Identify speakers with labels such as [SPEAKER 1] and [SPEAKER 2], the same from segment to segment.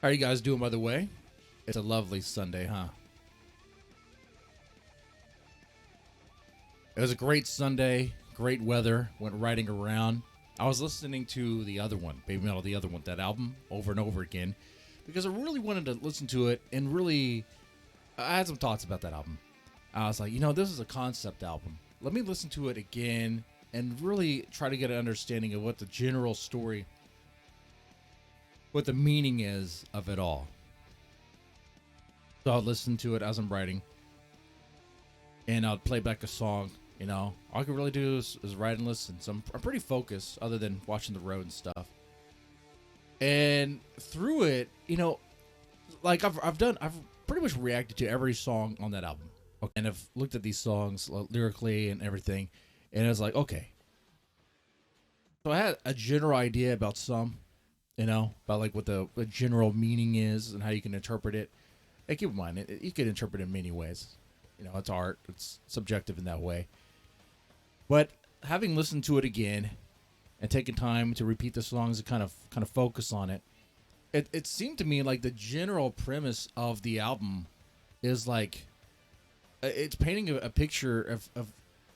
[SPEAKER 1] How are you guys doing, by the way? It's a lovely Sunday, huh? It was a great Sunday, great weather, went riding around. I was listening to the other one, Baby Metal, the other one, that album, over and over again, because I really wanted to listen to it and really, I had some thoughts about that album. I was like, this is a concept album. Let me listen to it again and really try to get an understanding of what the general story, what the meaning is of it all. So I'll listen to it as I'm writing, and I'll play back a song. All I can really do is write and listen. So I'm pretty focused, other than watching the road and stuff. And through it, like I've pretty much reacted to every song on that album, okay? And I've looked at these songs lyrically and everything, and it's like, okay. So I had a general idea about some, about like what the general meaning is and how you can interpret it. And keep in mind, you can interpret it in many ways. It's art. It's subjective in that way. But having listened to it again and taken time to repeat the songs and kind of focus on it, it seemed to me like the general premise of the album is like it's painting a picture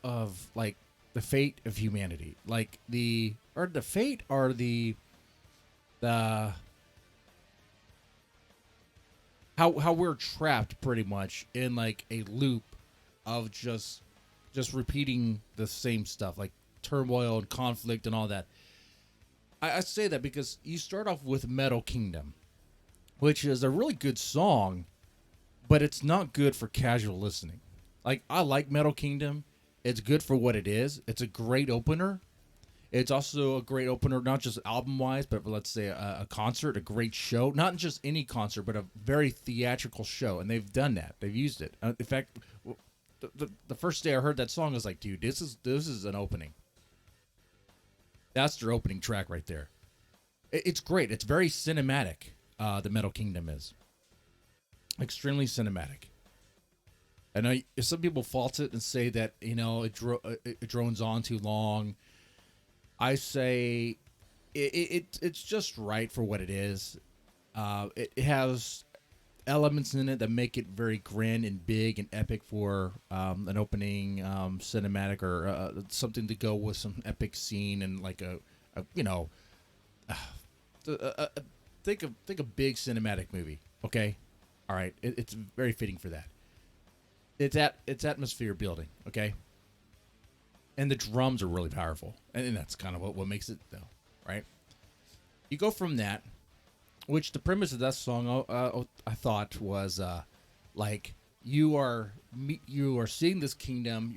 [SPEAKER 1] of like the fate of humanity, like the fate or the how we're trapped pretty much in like a loop of just repeating the same stuff, like turmoil and conflict and all that. I say that because you start off with Metal Kingdom, which is a really good song, but it's not good for casual listening. Like, I like Metal Kingdom. It's good for what it is. It's a great opener. It's also a great opener, not just album-wise, but let's say a concert, a great show. Not just any concert, but a very theatrical show. And they've done that. They've used it. In fact, the first day I heard that song, I was like, dude, this is an opening. That's their opening track right there. It's great. It's very cinematic, the Metal Kingdom is. Extremely cinematic. I know some people fault it and say that, it drones on too long. I say it's just right for what it is. It has elements in it that make it very grand and big and epic for an opening cinematic or something to go with some epic scene and like think a big cinematic movie. Okay, all right, it's very fitting for that. It's atmosphere building. Okay. And the drums are really powerful. And that's kind of what makes it, though, right? You go from that, which the premise of that song, I thought was like you are seeing this kingdom.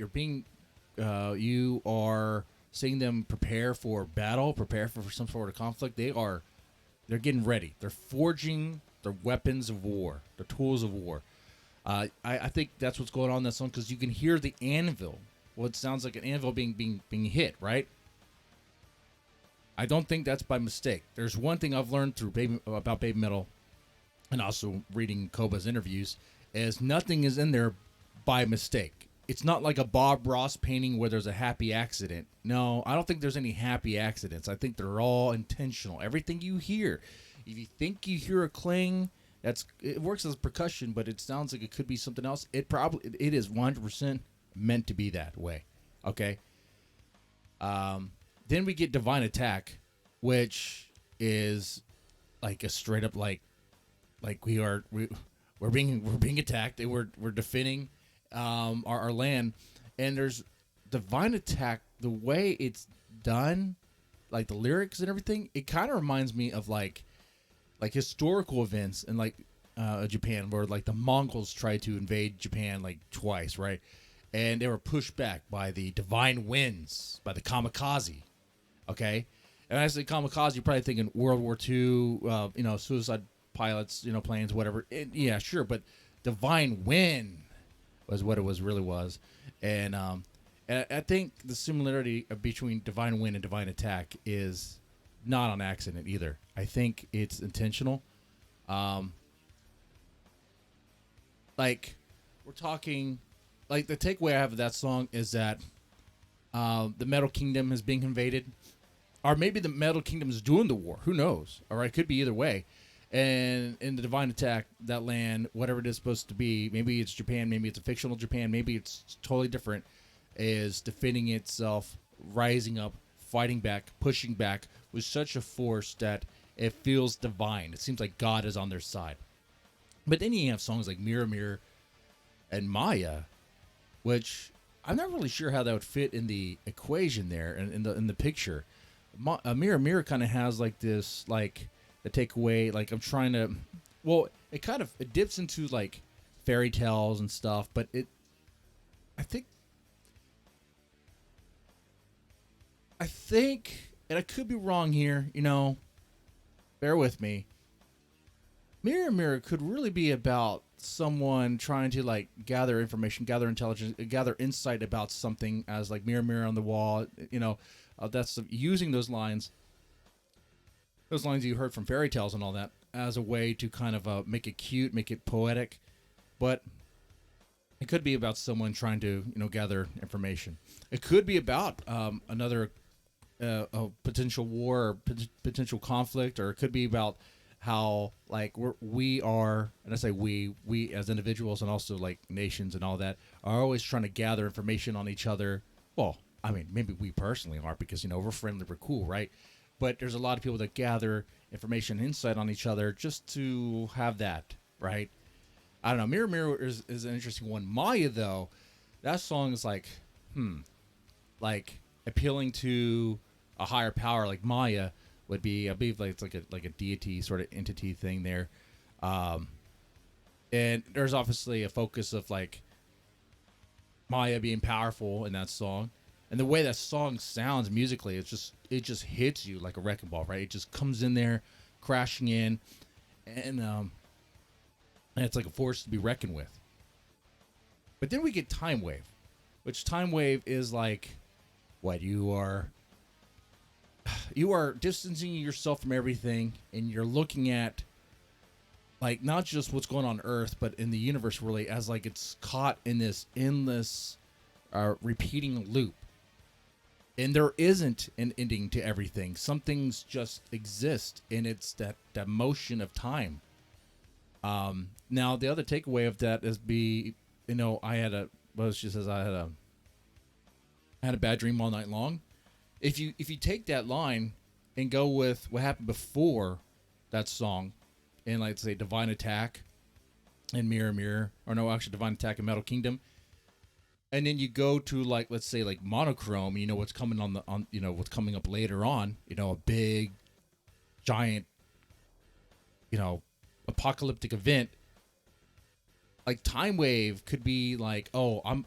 [SPEAKER 1] You are seeing them prepare for battle, prepare for some sort of conflict. They're getting ready. They're forging their weapons of war, their tools of war. I think that's what's going on in that song, because you can hear the anvil. Well, it sounds like an anvil being hit, right? I don't think that's by mistake. There's one thing I've learned about Baby Metal, and also reading Koba's interviews, is nothing is in there by mistake. It's not like a Bob Ross painting where there's a happy accident. No, I don't think there's any happy accidents. I think they're all intentional. Everything you hear, if you think you hear a clang, it works as percussion, but it sounds like it could be something else. It is 100% meant to be that way. Okay. Then we get Divine Attack, which is like a straight up like we're being attacked and we're defending our land. And there's Divine Attack, the way it's done, like the lyrics and everything, it kind of reminds me of like historical events in like Japan, where like the Mongols tried to invade Japan like twice, right? And they were pushed back by the divine winds, by the kamikaze. Okay, and when I say kamikaze, you're probably thinking World War II, suicide pilots, planes, whatever. Yeah, sure, but divine wind was what it really was, and I think the similarity between divine wind and divine attack is not on accident either. I think it's intentional. Like we're talking. Like, the takeaway I have of that song is that the Metal Kingdom is being invaded. Or maybe the Metal Kingdom is doing the war. Who knows? All right, could be either way. And in the Divine Attack, that land, whatever it is supposed to be, maybe it's Japan, maybe it's a fictional Japan, maybe it's totally different, is defending itself, rising up, fighting back, pushing back with such a force that it feels divine. It seems like God is on their side. But then you have songs like Mirror Mirror and Maya, which I'm not really sure how that would fit in the equation there and in the picture. Mirror Mirror kind of has like this like the takeaway, like I'm trying to, well, it kind of it dips into like fairy tales and stuff, but I think I think, and I could be wrong here, bear with me. Mirror Mirror could really be about someone trying to like gather information, gather intelligence, gather insight about something, as like Mirror Mirror on the wall, that's using those lines you heard from fairy tales and all that as a way to kind of make it cute, make it poetic. But it could be about someone trying to, gather information. It could be about another a potential war or potential conflict, or it could be about how like we are, and I say we as individuals and also like nations and all that are always trying to gather information on each other. Well, I mean, maybe we personally are because we're friendly, we're cool, right? But there's a lot of people that gather information, insight on each other just to have that, right? I don't know. Mirror Mirror is an interesting one. Maya though, that song is like, like appealing to a higher power. Like Maya would be, I believe, like it's like a deity sort of entity thing there, and there's obviously a focus of like Maya being powerful in that song, and the way that song sounds musically, it just hits you like a wrecking ball, right? It just comes in there, crashing in, and it's like a force to be reckoned with. But then we get Time Wave, which Time Wave is like what you are distancing yourself from everything, and you're looking at like not just what's going on Earth, but in the universe really, as like it's caught in this endless repeating loop. And there isn't an ending to everything. Some things just exist, and it's that motion of time. Now the other takeaway of that is I had a bad dream all night long. If you take that line and go with what happened before that song, and like say Divine Attack and Mirror Mirror, or no, actually Divine Attack and Metal Kingdom, and then you go to like let's say like Monochrome, what's coming what's coming up later on, a big, giant, apocalyptic event. Like Time Wave could be like, oh, I'm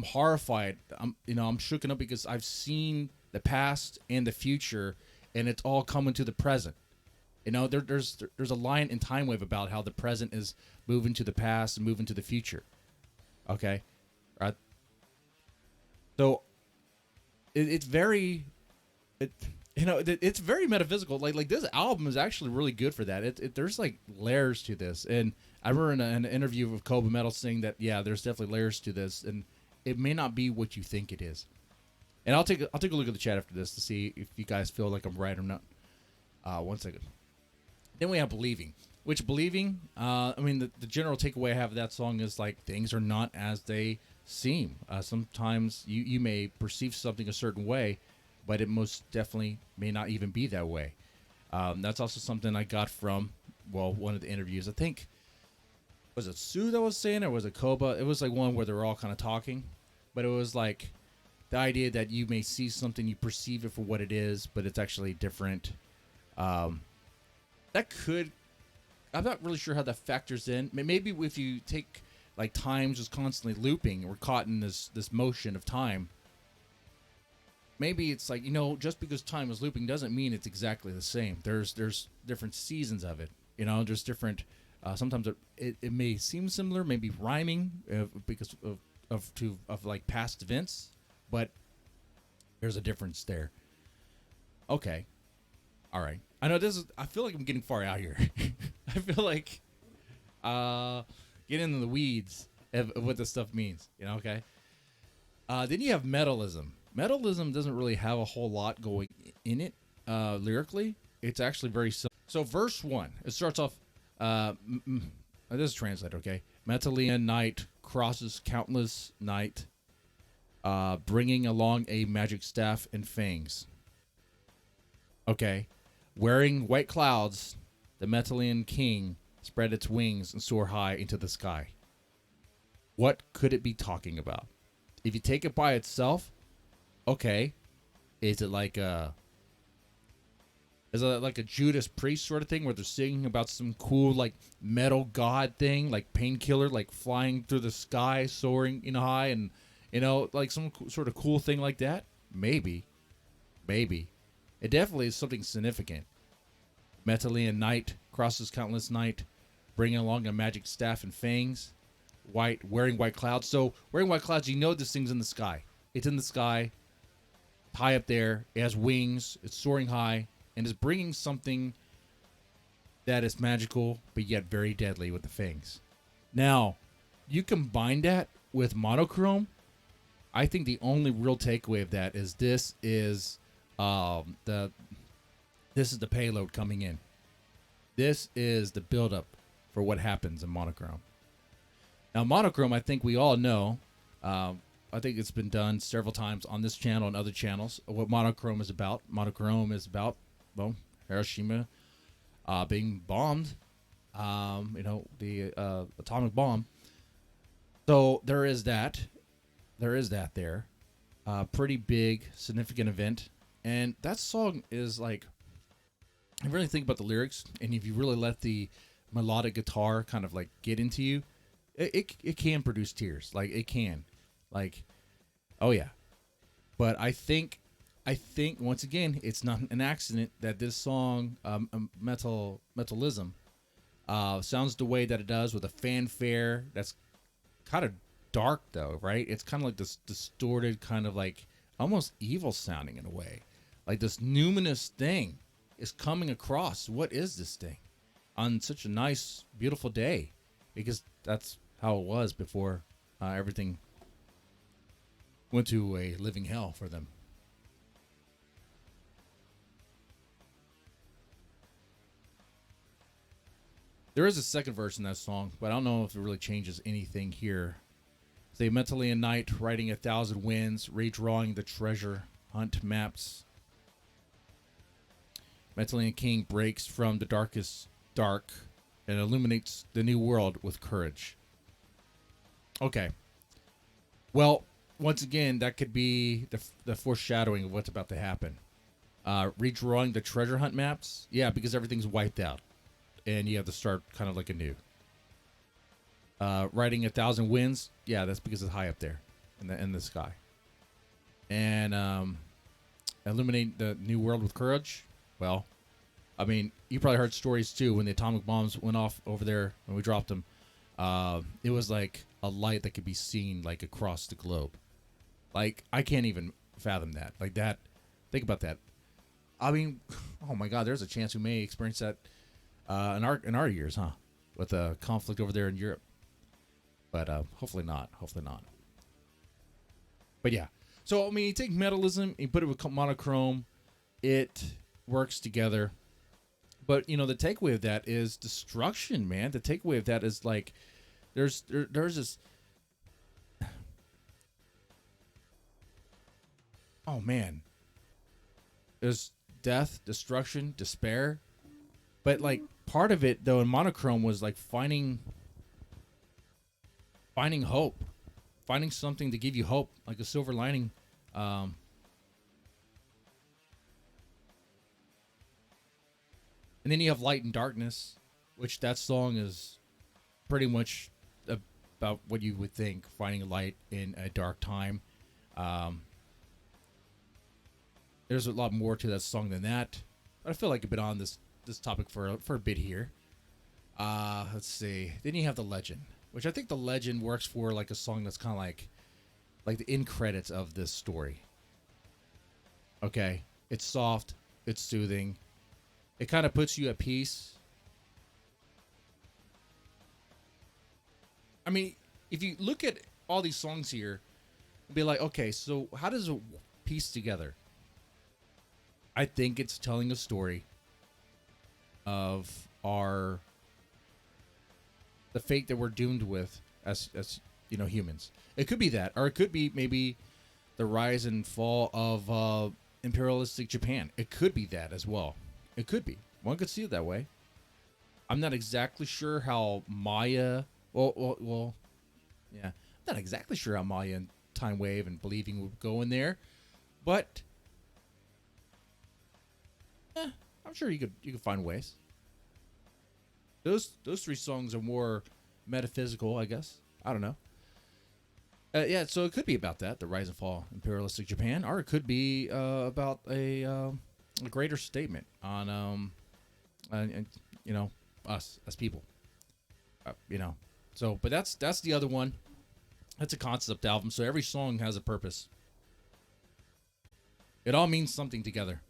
[SPEAKER 1] horrified. I'm shooken up because I've seen the past and the future, and it's all coming to the present. There's a line in Time Wave about how the present is moving to the past and moving to the future. Okay, right. So it's very, it's very metaphysical. Like this album is actually really good for that. There's like layers to this, and I remember in an interview with BABYMETAL saying that there's definitely layers to this, and it may not be what you think it is. And I'll take a look at the chat after this to see if you guys feel like I'm right or not. 1 second. Then we have Believing, which Believing, the general takeaway I have of that song is like things are not as they seem. Sometimes you may perceive something a certain way, but it most definitely may not even be that way. That's also something I got from, one of the interviews. I think, was it Sue that was saying, or was it Koba? It was like one where they were all kind of talking, but it was like the idea that you may see something, you perceive it for what it is, but it's actually different. That could, I'm not really sure how that factors in. Maybe if you take like time just constantly looping, we're caught in this motion of time. Maybe it's like, just because time is looping doesn't mean it's exactly the same. There's different seasons of it. There's different. Sometimes it may seem similar, maybe rhyming because of like past events, but there's a difference there. Okay, all right. I know this is. I feel like I'm getting far out here. I feel like getting into the weeds of what this stuff means. Okay. Then you have metalism. Metalism doesn't really have a whole lot going in it lyrically. It's actually very simple. So verse 1, it starts off, this is translated, okay? Metalian knight crosses countless night, bringing along a magic staff and fangs. Okay. Wearing white clouds, the Metalian king spread its wings and soar high into the sky. What could it be talking about? If you take it by itself, okay, is it like a Judas Priest sort of thing where they're singing about some cool like metal god thing, like Painkiller, like flying through the sky, soaring high, and like some sort of cool thing like that? Maybe. It definitely is something significant. Metalian knight crosses countless night, bringing along a magic staff and fangs. Wearing white clouds. So wearing white clouds, this thing's in the sky. It's in the sky, high up there. It has wings. It's soaring high, and is bringing something that is magical, but yet very deadly with the fangs. Now, you combine that with monochrome. I think the only real takeaway of that is this is the payload coming in. This is the buildup for what happens in monochrome. Now, monochrome, I think we all know. I think it's been done several times on this channel and other channels. What monochrome is about. Monochrome is about, well, Hiroshima being bombed. The atomic bomb. So there is that. There. Pretty big, significant event. And that song is like, I really think about the lyrics, and if you really let the melodic guitar kind of like get into you, it can produce tears. Like it can, like, oh yeah. But I think once again, it's not an accident that this song, Metalism, sounds the way that it does with a fanfare that's kind of dark though, right? It's kind of like this distorted, kind of like almost evil sounding in a way, like this numinous thing is coming across. What is this thing on such a nice, beautiful day? Because that's how it was before everything went to a living hell for them. There is a second verse in that song, but I don't know if it really changes anything here. Say, Metalian knight riding 1,000 winds, redrawing the treasure hunt maps. Metalian king breaks from the darkest dark and illuminates the new world with courage. Okay. Well, once again, that could be the foreshadowing of what's about to happen. Redrawing the treasure hunt maps. Yeah, because everything's wiped out. And you have to start kind of like anew. Riding 1,000 winds. Yeah, that's because it's high up there in the sky. And illuminate the new world with courage. Well, I mean, you probably heard stories too when the atomic bombs went off over there when we dropped them. It was like a light that could be seen like across the globe. Like, I can't even fathom that. Like that. Think about that. I mean, oh my God, there's a chance we may experience that in our years, huh? With the conflict over there in Europe. But hopefully not. Hopefully not. But yeah. So, I mean, you take metalism, you put it with monochrome, it works together. But, the takeaway of that is destruction, man. The takeaway of that is like, there's this... Oh, man. There's death, destruction, despair. But, like, part of it, though, in monochrome was, like, finding hope. Finding something to give you hope, like a silver lining. And then you have light and darkness, which that song is pretty much about what you would think, finding light in a dark time. There's a lot more to that song than that. But I feel like I've been on this topic for a bit here. Let's see. Then you have the legend, which I think the legend works for like a song that's kind of like the end credits of this story. Okay. It's soft. It's soothing. It kind of puts you at peace. I mean, if you look at all these songs here, be like, okay, so how does it piece together? I think it's telling a story of our the fate that we're doomed with as humans. It could be that, or it could be maybe the rise and fall of imperialistic Japan. It could be that as well. It could be. One could see it that way. I'm not exactly sure how Maya. Yeah. I'm not exactly sure how Maya and Time Wave and Believing would go in there, but I'm sure you could find ways. Those three songs are more metaphysical, I guess. I don't know. Yeah, so it could be about that, the rise and fall of imperialistic Japan, or it could be about a greater statement on us as people. So, but that's the other one. That's a concept album, so every song has a purpose. It all means something together.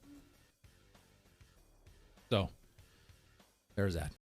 [SPEAKER 1] So, there's that.